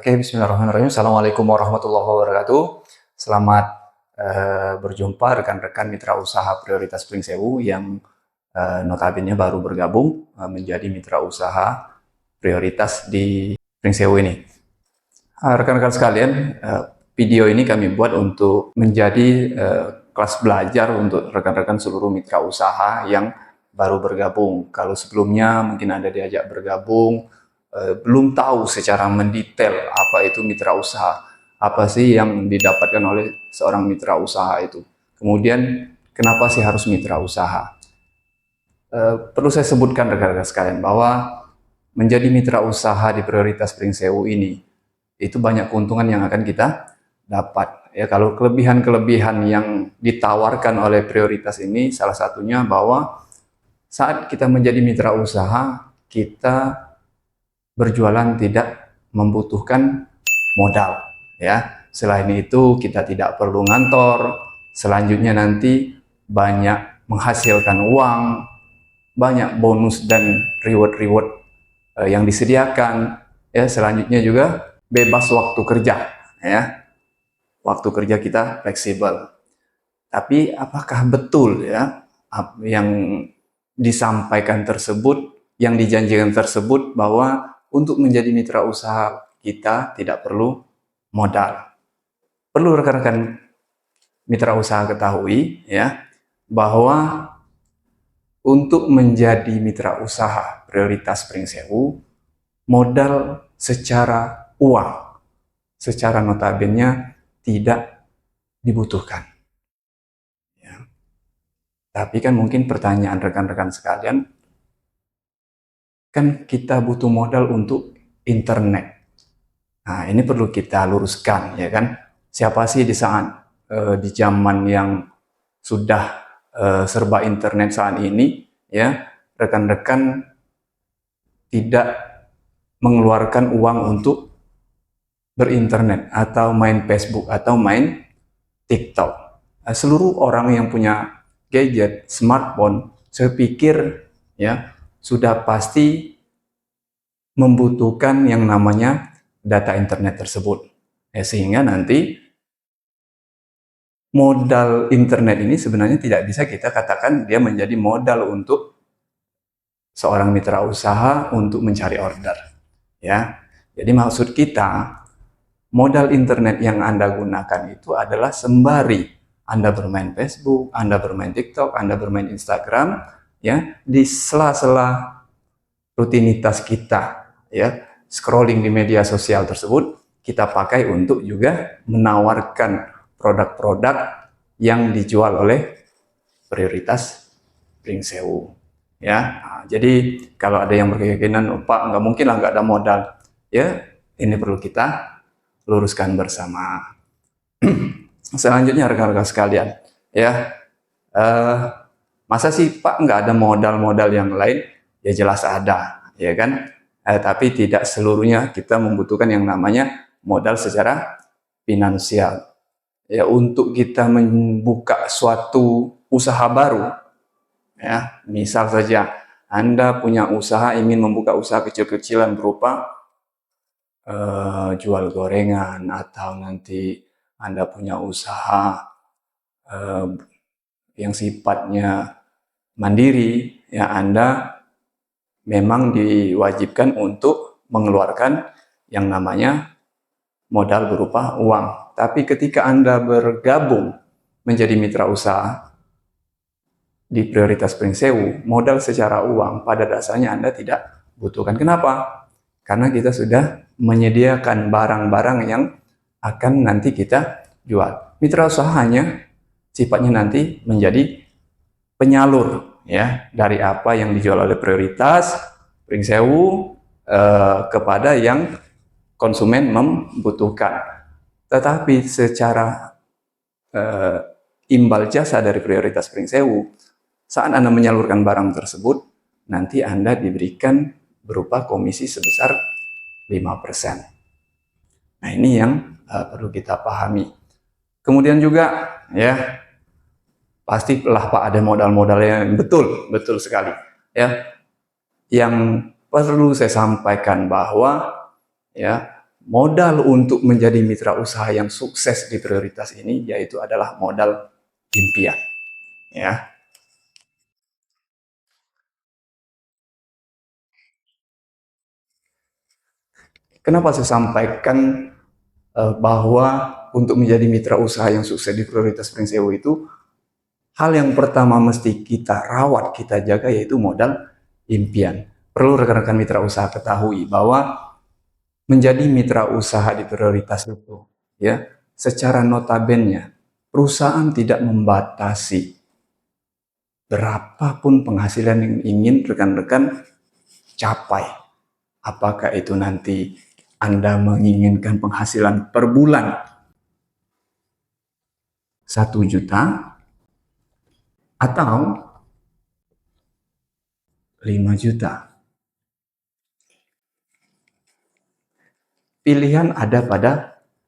Oke, bismillahirrahmanirrahim. Assalamualaikum warahmatullahi wabarakatuh. Selamat berjumpa rekan-rekan mitra usaha Prioritas Pringsewu yang notabene baru bergabung menjadi mitra usaha prioritas di Pringsewu ini. Rekan-rekan sekalian, video ini kami buat untuk menjadi kelas belajar untuk rekan-rekan seluruh mitra usaha yang baru bergabung. Kalau sebelumnya mungkin Anda diajak bergabung, belum tahu secara mendetail apa itu mitra usaha, apa sih yang didapatkan oleh seorang mitra usaha itu. Kemudian kenapa sih harus mitra usaha? Perlu saya sebutkan rekan-rekan sekalian bahwa menjadi mitra usaha di Prioritas Pringsewu ini itu banyak keuntungan yang akan kita dapat. Ya, kalau kelebihan-kelebihan yang ditawarkan oleh Prioritas ini salah satunya bahwa saat kita menjadi mitra usaha, kita berjualan tidak membutuhkan modal, ya. Selain itu kita tidak perlu ngantor. Selanjutnya nanti banyak menghasilkan uang, banyak bonus dan reward yang disediakan, ya. Selanjutnya juga bebas waktu kerja, ya. Waktu kerja kita fleksibel. Tapi apakah betul, ya, yang disampaikan tersebut, yang dijanjikan tersebut, bahwa untuk menjadi mitra usaha kita tidak perlu modal? Perlu rekan-rekan mitra usaha ketahui, ya, bahwa untuk menjadi mitra usaha Prioritas Pringsewu, modal secara uang, secara notabene tidak dibutuhkan. Ya. Tapi kan mungkin pertanyaan rekan-rekan sekalian, kan kita butuh modal untuk internet. Nah, ini perlu kita luruskan, ya kan? Siapa sih di zaman yang sudah serba internet saat ini, ya, rekan-rekan tidak mengeluarkan uang untuk berinternet atau main Facebook atau main TikTok. Nah, seluruh orang yang punya gadget, smartphone, saya pikir, ya, sudah pasti membutuhkan yang namanya data internet tersebut. Sehingga nanti modal internet ini sebenarnya tidak bisa kita katakan dia menjadi modal untuk seorang mitra usaha untuk mencari order. Ya, jadi maksud kita, modal internet yang Anda gunakan itu adalah sembari Anda bermain Facebook, Anda bermain TikTok, Anda bermain Instagram, ya, di sela-sela rutinitas kita, ya, scrolling di media sosial tersebut, kita pakai untuk juga menawarkan produk-produk yang dijual oleh Prioritas Pringsewu, ya. Nah, jadi kalau ada yang berkeyakinan, Pak, nggak mungkin lah nggak ada modal, ya, ini perlu kita luruskan bersama. Selanjutnya rekan-rekan sekalian, ya, masa sih Pak nggak ada modal-modal yang lain? Ya jelas ada, ya kan? Tapi tidak seluruhnya kita membutuhkan yang namanya modal secara finansial. Ya, untuk kita membuka suatu usaha baru, ya, misal saja Anda punya usaha, ingin membuka usaha kecil-kecilan berupa jual gorengan, atau nanti Anda punya usaha yang sifatnya mandiri, ya, Anda memang diwajibkan untuk mengeluarkan yang namanya modal berupa uang. Tapi ketika Anda bergabung menjadi mitra usaha di Prioritas Pringsewu, modal secara uang pada dasarnya Anda tidak butuhkan. Kenapa? Karena kita sudah menyediakan barang-barang yang akan nanti kita jual. Mitra usaha hanya sifatnya nanti menjadi penyalur, ya, dari apa yang dijual oleh Prioritas Pringsewu kepada yang konsumen membutuhkan. Tetapi secara imbal jasa dari Prioritas Pringsewu, saat Anda menyalurkan barang tersebut, nanti Anda diberikan berupa komisi sebesar 5%. Nah, ini yang perlu kita pahami. Kemudian juga, ya, pastilah Pak ada modal-modal yang betul sekali, ya. Yang perlu saya sampaikan bahwa, ya, modal untuk menjadi mitra usaha yang sukses di prioritas ini yaitu adalah modal impian, ya. Kenapa saya sampaikan bahwa untuk menjadi mitra usaha yang sukses di prioritas Pringsewu itu hal yang pertama mesti kita rawat, kita jaga yaitu modal impian. Perlu rekan-rekan mitra usaha ketahui bahwa menjadi mitra usaha di prioritas itu, ya, secara notabene perusahaan tidak membatasi berapapun penghasilan yang ingin rekan-rekan capai. Apakah itu nanti Anda menginginkan penghasilan per bulan 1 juta atau 5 juta. Pilihan ada pada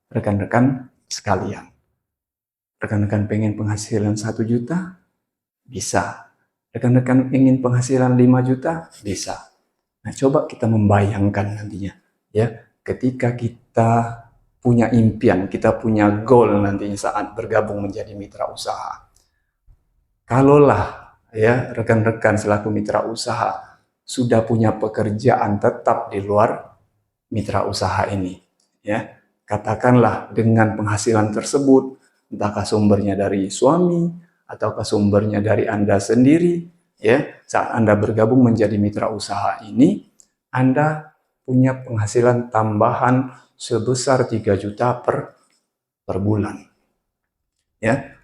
rekan-rekan sekalian. Rekan-rekan pengen penghasilan 1 juta? Bisa. Rekan-rekan ingin penghasilan 5 juta? Bisa. Nah, coba kita membayangkan nantinya, ya, ketika kita punya impian, kita punya goal nantinya saat bergabung menjadi mitra usaha. Kalaulah, ya, rekan-rekan selaku mitra usaha sudah punya pekerjaan tetap di luar mitra usaha ini, ya, katakanlah dengan penghasilan tersebut, entahkah sumbernya dari suami ataukah sumbernya dari Anda sendiri, ya, saat Anda bergabung menjadi mitra usaha ini, Anda punya penghasilan tambahan sebesar 3 juta per bulan, ya.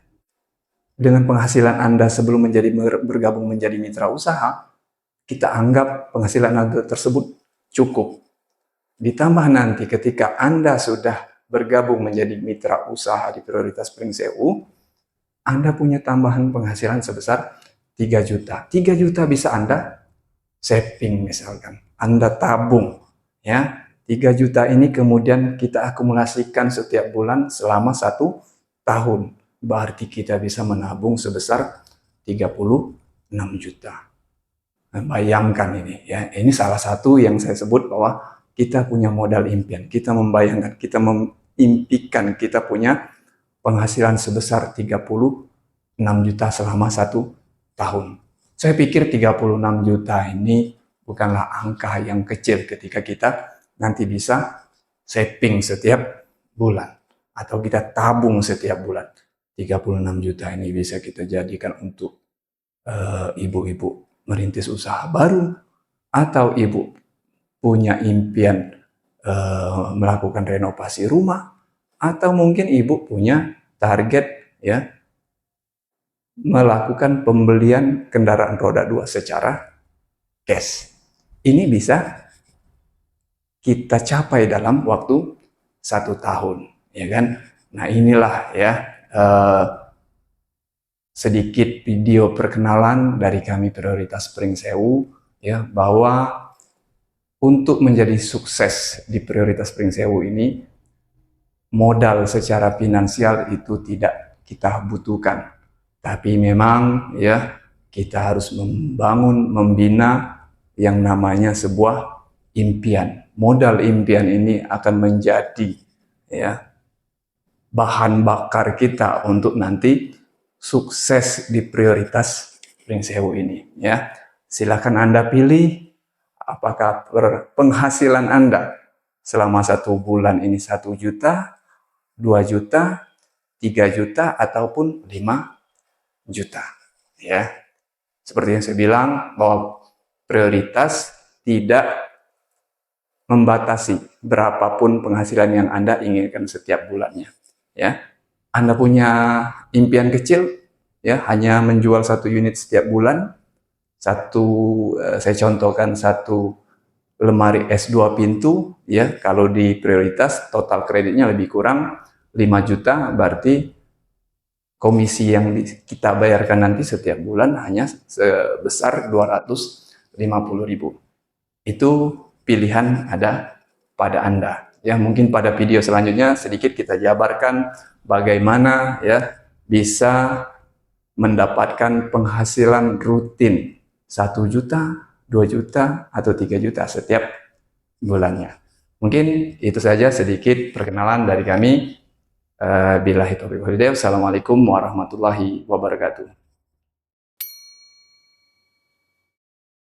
Dengan penghasilan Anda sebelum bergabung menjadi mitra usaha, kita anggap penghasilan Anda tersebut cukup. Ditambah nanti ketika Anda sudah bergabung menjadi mitra usaha di prioritas Pringsewu, Anda punya tambahan penghasilan sebesar 3 juta. 3 juta bisa Anda saving misalkan. Anda tabung, ya. 3 juta ini kemudian kita akumulasikan setiap bulan selama 1 tahun. Berarti kita bisa menabung sebesar 36 juta. Nah, bayangkan ini, ya. Ini salah satu yang saya sebut bahwa kita punya modal impian, kita membayangkan, kita mengimpikan kita punya penghasilan sebesar 36 juta selama 1 tahun. Saya pikir 36 juta ini bukanlah angka yang kecil ketika kita nanti bisa saving setiap bulan atau kita tabung setiap bulan. 36 juta ini bisa kita jadikan untuk ibu-ibu merintis usaha baru atau ibu punya impian melakukan renovasi rumah, atau mungkin ibu punya target, ya, melakukan pembelian kendaraan roda 2 secara cash. Ini bisa kita capai dalam waktu 1 tahun, ya kan? Nah, inilah, ya, sedikit video perkenalan dari kami Prioritas Pringsewu, ya, bahwa untuk menjadi sukses di Prioritas Pringsewu ini, modal secara finansial itu tidak kita butuhkan. Tapi memang, ya, kita harus membangun, membina yang namanya sebuah impian. Modal impian ini akan menjadi, ya, bahan bakar kita untuk nanti sukses di Prioritas Pringsewu ini, ya. Silakan Anda pilih apakah penghasilan Anda selama 1 bulan ini 1 juta, 2 juta, 3 juta, ataupun 5 juta. Ya, seperti yang saya bilang bahwa prioritas tidak membatasi berapapun penghasilan yang Anda inginkan setiap bulannya. Ya, Anda punya impian kecil, ya, hanya menjual 1 unit setiap bulan. Saya contohkan 1 lemari S2 pintu, ya, kalau di prioritas total kreditnya lebih kurang 5 juta, berarti komisi yang kita bayarkan nanti setiap bulan hanya sebesar 250.000. Itu pilihan ada pada Anda. Ya, mungkin pada video selanjutnya sedikit kita jabarkan bagaimana, ya, bisa mendapatkan penghasilan rutin 1 juta, 2 juta, atau 3 juta setiap bulannya. Mungkin itu saja sedikit perkenalan dari kami. Billahi taufiq wal hidayah. Assalamualaikum warahmatullahi wabarakatuh.